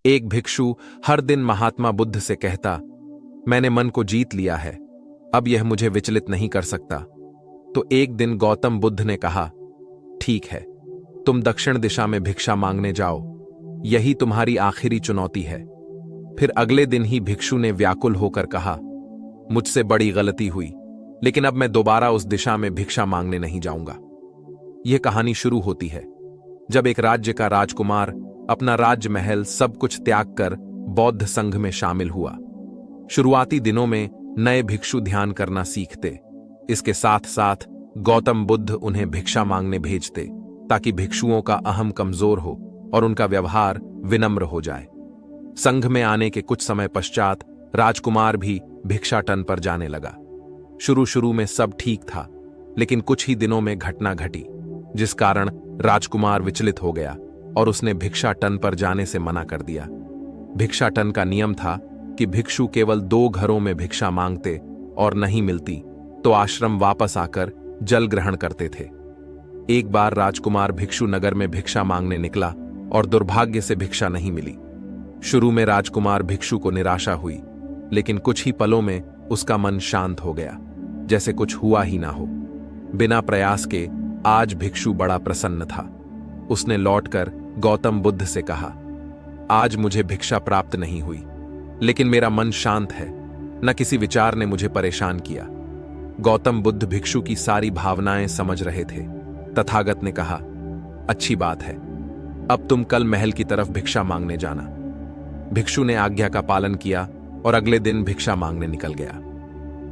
एक भिक्षु हर दिन महात्मा बुद्ध से कहता, मैंने मन को जीत लिया है, अब यह मुझे विचलित नहीं कर सकता। तो एक दिन गौतम बुद्ध ने कहा, ठीक है, तुम दक्षिण दिशा में भिक्षा मांगने जाओ, यही तुम्हारी आखिरी चुनौती है। फिर अगले दिन ही भिक्षु ने व्याकुल होकर कहा, मुझसे बड़ी गलती हुई, लेकिन अब मैं दोबारा उस दिशा में भिक्षा मांगने नहीं जाऊंगा। यह कहानी शुरू होती है जब एक राज्य का राजकुमार अपना राज्य महल सब कुछ त्याग कर बौद्ध संघ में शामिल हुआ। शुरुआती दिनों में नए भिक्षु ध्यान करना सीखते, इसके साथ साथ गौतम बुद्ध उन्हें भिक्षा मांगने भेजते ताकि भिक्षुओं का अहम कमजोर हो और उनका व्यवहार विनम्र हो जाए। संघ में आने के कुछ समय पश्चात राजकुमार भी भिक्षाटन पर जाने लगा। शुरू शुरू में सब ठीक था, लेकिन कुछ ही दिनों में घटना घटी जिस कारण राजकुमार विचलित हो गया और उसने भिक्षाटन पर जाने से मना कर दिया। भिक्षाटन का नियम था कि भिक्षु केवल 2 घरों में भिक्षा मांगते और नहीं मिलती तो आश्रम वापस आकर जल ग्रहण करते थे। एक बार राजकुमार भिक्षु नगर में भिक्षा मांगने निकला और दुर्भाग्य से भिक्षा नहीं मिली। शुरू में राजकुमार भिक्षु को निराशा हुई, लेकिन कुछ ही पलों में उसका मन शांत हो गया, जैसे कुछ हुआ ही ना हो। बिना प्रयास के आज भिक्षु बड़ा प्रसन्न था। उसने लौटकर गौतम बुद्ध से कहा, आज मुझे भिक्षा प्राप्त नहीं हुई, लेकिन मेरा मन शांत है, न किसी विचार ने मुझे परेशान किया। गौतम बुद्ध भिक्षु की सारी भावनाएं समझ रहे थे। तथागत ने कहा, अच्छी बात है, अब तुम कल महल की तरफ भिक्षा मांगने जाना। भिक्षु ने आज्ञा का पालन किया और अगले दिन भिक्षा मांगने निकल गया।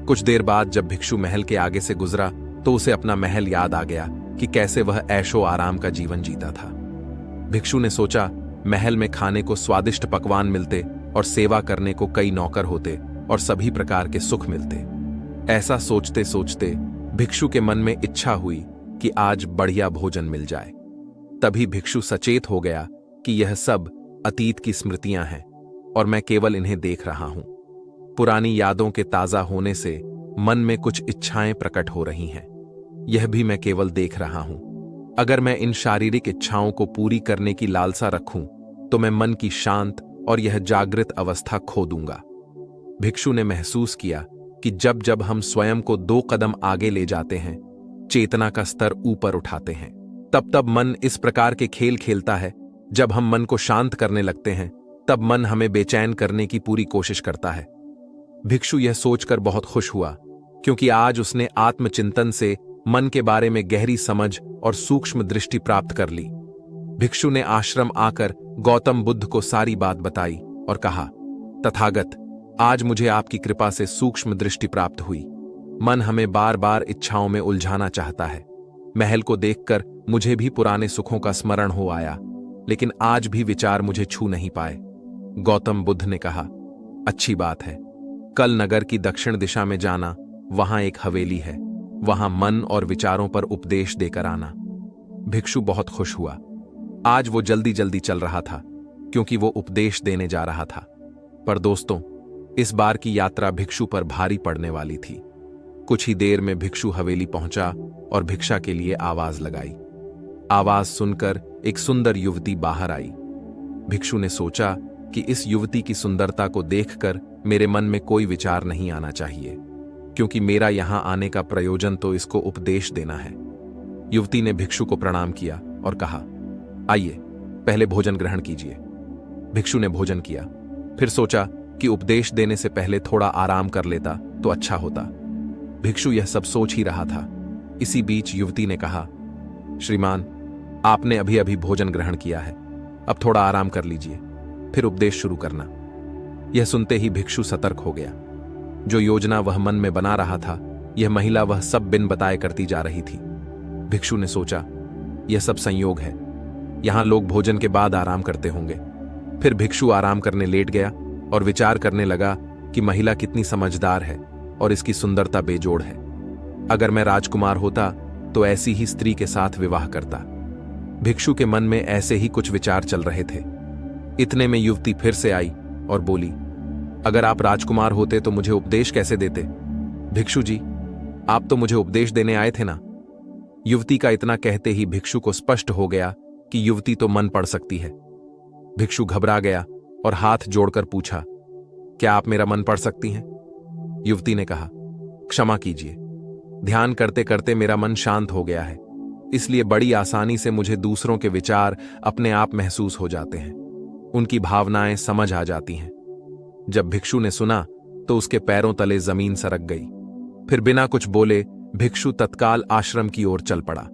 कुछ देर बाद जब भिक्षु महल के आगे से गुजरा तो उसे अपना महल याद आ गया कि कैसे वह ऐशो आराम का जीवन जीता था। भिक्षु ने सोचा, महल में खाने को स्वादिष्ट पकवान मिलते और सेवा करने को कई नौकर होते और सभी प्रकार के सुख मिलते। ऐसा सोचते सोचते भिक्षु के मन में इच्छा हुई कि आज बढ़िया भोजन मिल जाए। तभी भिक्षु सचेत हो गया कि यह सब अतीत की स्मृतियां हैं और मैं केवल इन्हें देख रहा हूं। पुरानी यादों के ताजा होने से मन में कुछ इच्छाएं प्रकट हो रही हैं, यह भी मैं केवल देख रहा हूं। अगर मैं इन शारीरिक इच्छाओं को पूरी करने की लालसा रखूं तो मैं मन की शांत और यह जागृत अवस्था खो दूंगा। भिक्षु ने महसूस किया कि जब जब हम स्वयं को 2 कदम आगे ले जाते हैं, चेतना का स्तर ऊपर उठाते हैं, तब तब मन इस प्रकार के खेल खेलता है। जब हम मन को शांत करने लगते हैं, तब मन हमें बेचैन करने की पूरी कोशिश करता है। भिक्षु यह सोचकर बहुत खुश हुआ, क्योंकि आज उसने आत्मचिंतन से मन के बारे में गहरी समझ और सूक्ष्म दृष्टि प्राप्त कर ली। भिक्षु ने आश्रम आकर गौतम बुद्ध को सारी बात बताई और कहा, तथागत, आज मुझे आपकी कृपा से सूक्ष्म दृष्टि प्राप्त हुई। मन हमें बार बार इच्छाओं में उलझाना चाहता है। महल को देखकर मुझे भी पुराने सुखों का स्मरण हो आया, लेकिन आज भी विचार मुझे छू नहीं पाए। गौतम बुद्ध ने कहा, अच्छी बात है, कल नगर की दक्षिण दिशा में जाना, वहां एक हवेली है, वहां मन और विचारों पर उपदेश देकर आना। भिक्षु बहुत खुश हुआ। आज वो जल्दी जल्दी चल रहा था, क्योंकि वो उपदेश देने जा रहा था। पर दोस्तों, इस बार की यात्रा भिक्षु पर भारी पड़ने वाली थी। कुछ ही देर में भिक्षु हवेली पहुंचा और भिक्षा के लिए आवाज लगाई। आवाज सुनकर एक सुंदर युवती बाहर आई। भिक्षु ने सोचा कि इस युवती की सुंदरता को देखकर मेरे मन में कोई विचार नहीं आना चाहिए, क्योंकि मेरा यहां आने का प्रयोजन तो इसको उपदेश देना है। युवती ने भिक्षु को प्रणाम किया और कहा, आइए, पहले भोजन ग्रहण कीजिए। भिक्षु ने भोजन किया, फिर सोचा कि उपदेश देने से पहले थोड़ा आराम कर लेता तो अच्छा होता। भिक्षु यह सब सोच ही रहा था। इसी बीच युवती ने कहा, श्रीमान, आपने अभी अभी भोजन ग्रहण किया है, अब थोड़ा आराम कर लीजिए, फिर उपदेश शुरू करना। यह सुनते ही भिक्षु सतर्क हो गया। जो योजना वह मन में बना रहा था, यह महिला वह सब बिन बताए करती जा रही थी। भिक्षु ने सोचा, यह सब संयोग है, यहां लोग भोजन के बाद आराम करते होंगे। फिर भिक्षु आराम करने लेट गया और विचार करने लगा कि महिला कितनी समझदार है और इसकी सुंदरता बेजोड़ है। अगर मैं राजकुमार होता तो ऐसी ही स्त्री के साथ विवाह करता। भिक्षु के मन में ऐसे ही कुछ विचार चल रहे थे। इतने में युवती फिर से आई और बोली, अगर आप राजकुमार होते तो मुझे उपदेश कैसे देते? भिक्षु जी, आप तो मुझे उपदेश देने आए थे ना। युवती का इतना कहते ही भिक्षु को स्पष्ट हो गया कि युवती तो मन पढ़ सकती है। भिक्षु घबरा गया और हाथ जोड़कर पूछा, क्या आप मेरा मन पढ़ सकती हैं? युवती ने कहा, क्षमा कीजिए, ध्यान करते करते मेरा मन शांत हो गया है, इसलिए बड़ी आसानी से मुझे दूसरों के विचार अपने आप महसूस हो जाते हैं, उनकी भावनाएं समझ आ जाती हैं। जब भिक्षु ने सुना तो उसके पैरों तले जमीन सरक गई। फिर बिना कुछ बोले भिक्षु तत्काल आश्रम की ओर चल पड़ा।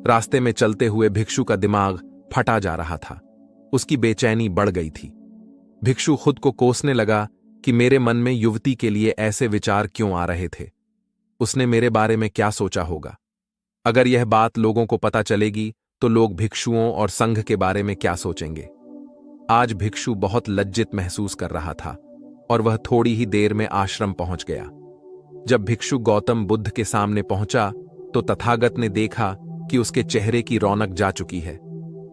रास्ते में चलते हुए भिक्षु का दिमाग फटा जा रहा था, उसकी बेचैनी बढ़ गई थी। भिक्षु खुद को कोसने लगा कि मेरे मन में युवती के लिए ऐसे विचार क्यों आ रहे थे। उसने मेरे बारे में क्या सोचा होगा? अगर यह बात लोगों को पता चलेगी तो लोग भिक्षुओं और संघ के बारे में क्या सोचेंगे? आज भिक्षु बहुत लज्जित महसूस कर रहा था और वह थोड़ी ही देर में आश्रम पहुंच गया। जब भिक्षु गौतम बुद्ध के सामने पहुंचा तो तथागत ने देखा कि उसके चेहरे की रौनक जा चुकी है।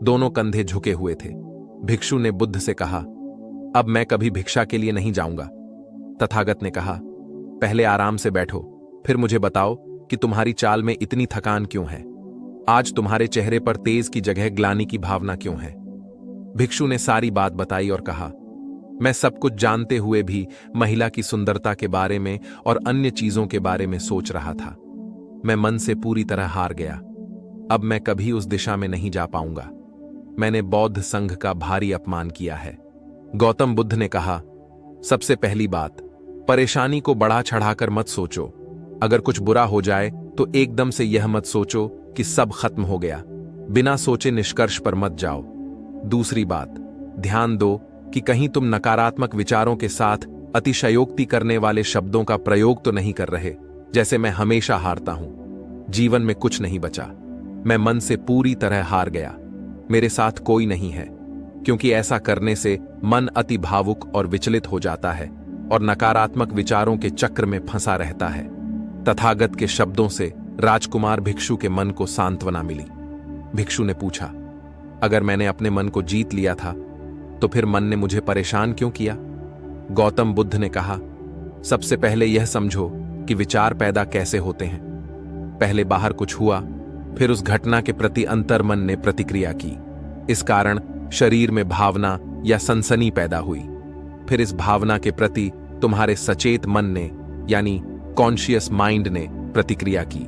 दोनों कंधे झुके हुए थे। भिक्षु ने बुद्ध से कहा, अब मैं कभी भिक्षा के लिए नहीं जाऊंगा। तथागत ने कहा, पहले आराम से बैठो, फिर मुझे बताओ कि तुम्हारी चाल में इतनी थकान क्यों है? आज तुम्हारे चेहरे पर तेज की जगह ग्लानि की भावना क्यों है? भिक्षु ने सारी बात बताई और कहा, मैं सब कुछ जानते हुए भी महिला की सुंदरता के बारे में और अन्य चीजों के बारे में सोच रहा था। मैं मन से पूरी तरह हार गया। अब मैं कभी उस दिशा में नहीं जा पाऊंगा। मैंने बौद्ध संघ का भारी अपमान किया है। गौतम बुद्ध ने कहा, सबसे पहली बात, परेशानी को बढ़ा चढ़ाकर मत सोचो। अगर कुछ बुरा हो जाए तो एकदम से यह मत सोचो कि सब खत्म हो गया। बिना सोचे निष्कर्ष पर मत जाओ। दूसरी बात, ध्यान दो कि कहीं तुम नकारात्मक विचारों के साथ अतिशयोक्ति करने वाले शब्दों का प्रयोग तो नहीं कर रहे, जैसे मैं हमेशा हारता हूं। जीवन में कुछ नहीं बचा। मैं मन से पूरी तरह हार गया। मेरे साथ कोई नहीं है, क्योंकि ऐसा करने से मन अति भावुक और विचलित हो जाता है और नकारात्मक विचारों के चक्र में फंसा रहता है। तथागत के शब्दों से राजकुमार भिक्षु के मन को सांत्वना मिली। भिक्षु ने पूछा, अगर मैंने अपने मन को जीत लिया था तो फिर मन ने मुझे परेशान क्यों किया? गौतम बुद्ध ने कहा, सबसे पहले यह समझो कि विचार पैदा कैसे होते हैं। पहले बाहर कुछ हुआ, फिर उस घटना के प्रति अंतर्मन ने प्रतिक्रिया की। इस कारण शरीर में भावना या सनसनी पैदा हुई। फिर इस भावना के प्रति तुम्हारे सचेत मन ने यानी कॉन्शियस माइंड ने प्रतिक्रिया की।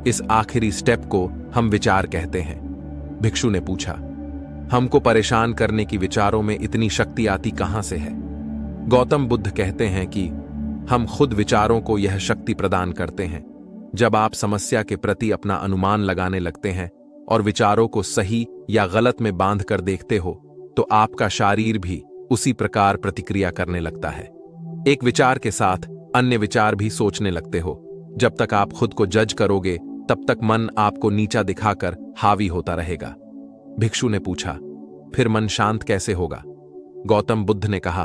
इस आखिरी स्टेप को हम विचार कहते हैं। भिक्षु ने पूछा, हमको परेशान करने की विचारों में इतनी शक्ति आती कहां से है? गौतम बुद्ध कहते हैं कि हम खुद विचारों को यह शक्ति प्रदान करते हैं। जब आप समस्या के प्रति अपना अनुमान लगाने लगते हैं और विचारों को सही या गलत में बांध कर देखते हो तो आपका शरीर भी उसी प्रकार प्रतिक्रिया करने लगता है। एक विचार के साथ अन्य विचार भी सोचने लगते हो। जब तक आप खुद को जज करोगे तब तक मन आपको नीचा दिखाकर हावी होता रहेगा। भिक्षु ने पूछा, फिर मन शांत कैसे होगा? गौतम बुद्ध ने कहा,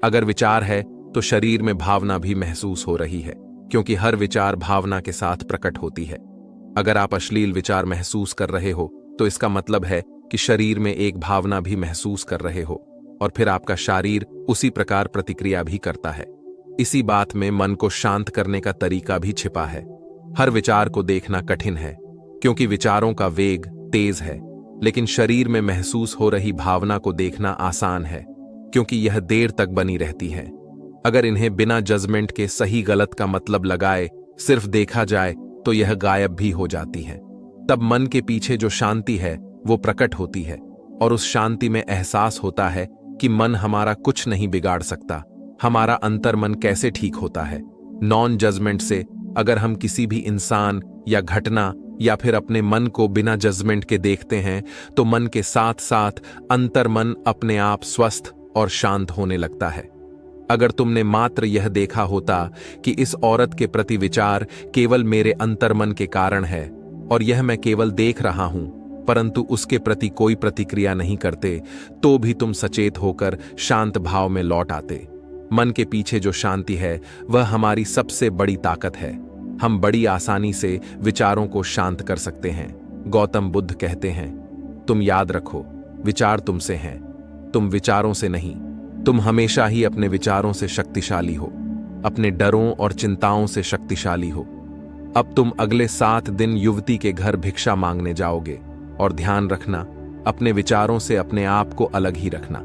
अगर विचार है तो शरीर में भावना भी महसूस हो रही है, क्योंकि हर विचार भावना के साथ प्रकट होती है। अगर आप अश्लील विचार महसूस कर रहे हो तो इसका मतलब है कि शरीर में एक भावना भी महसूस कर रहे हो और फिर आपका शरीर उसी प्रकार प्रतिक्रिया भी करता है। इसी बात में मन को शांत करने का तरीका भी छिपा है। हर विचार को देखना कठिन है क्योंकि विचारों का वेग तेज है, लेकिन शरीर में महसूस हो रही भावना को देखना आसान है क्योंकि यह देर तक बनी रहती है। अगर इन्हें बिना जजमेंट के सही गलत का मतलब लगाए सिर्फ देखा जाए तो यह गायब भी हो जाती है। तब मन के पीछे जो शांति है वो प्रकट होती है और उस शांति में एहसास होता है कि मन हमारा कुछ नहीं बिगाड़ सकता। हमारा अंतर्मन कैसे ठीक होता है? नॉन जजमेंट से अगर हम किसी भी इंसान या घटना या फिर अपने मन को बिना जजमेंट के देखते हैं तो मन के साथ साथ अंतर्मन अपने आप स्वस्थ और शांत होने लगता है। अगर तुमने मात्र यह देखा होता कि इस औरत के प्रति विचार केवल मेरे अंतर्मन के कारण है और यह मैं केवल देख रहा हूं परंतु उसके प्रति कोई प्रतिक्रिया नहीं करते, तो भी तुम सचेत होकर शांत भाव में लौट आते। मन के पीछे जो शांति है वह हमारी सबसे बड़ी ताकत है। हम बड़ी आसानी से विचारों को शांत कर सकते हैं। गौतम बुद्ध कहते हैं, तुम याद रखो, विचार तुमसे हैं, तुम विचारों से नहीं। तुम हमेशा ही अपने विचारों से शक्तिशाली हो, अपने डरों और चिंताओं से शक्तिशाली हो। अब तुम अगले 7 दिन युवती के घर भिक्षा मांगने जाओगे और ध्यान रखना, अपने विचारों से अपने आप को अलग ही रखना।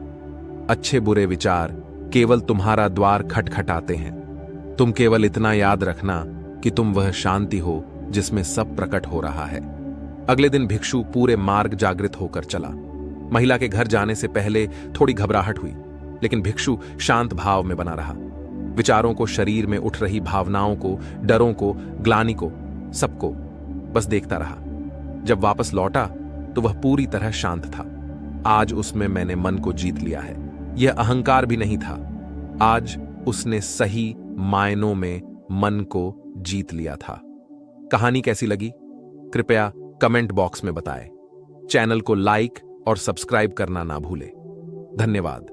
अच्छे बुरे विचार केवल तुम्हारा द्वार खटखटाते हैं। तुम केवल इतना याद रखना कि तुम वह शांति हो जिसमें सब प्रकट हो रहा है। अगले दिन भिक्षु पूरे मार्ग जागृत होकर चला। महिला के घर जाने से पहले थोड़ी घबराहट हुई, लेकिन भिक्षु शांत भाव में बना रहा। विचारों को, शरीर में उठ रही भावनाओं को, डरों को, ग्लानि को, सबको बस देखता रहा। जब वापस लौटा तो वह पूरी तरह शांत था। आज उसमें मैंने मन को जीत लिया है। यह अहंकार भी नहीं था। आज उसने सही मायनों में मन को जीत लिया था। कहानी कैसी लगी? कृपया कमेंट बॉक्स में बताएं। चैनल को लाइक और सब्सक्राइब करना ना भूलें। धन्यवाद।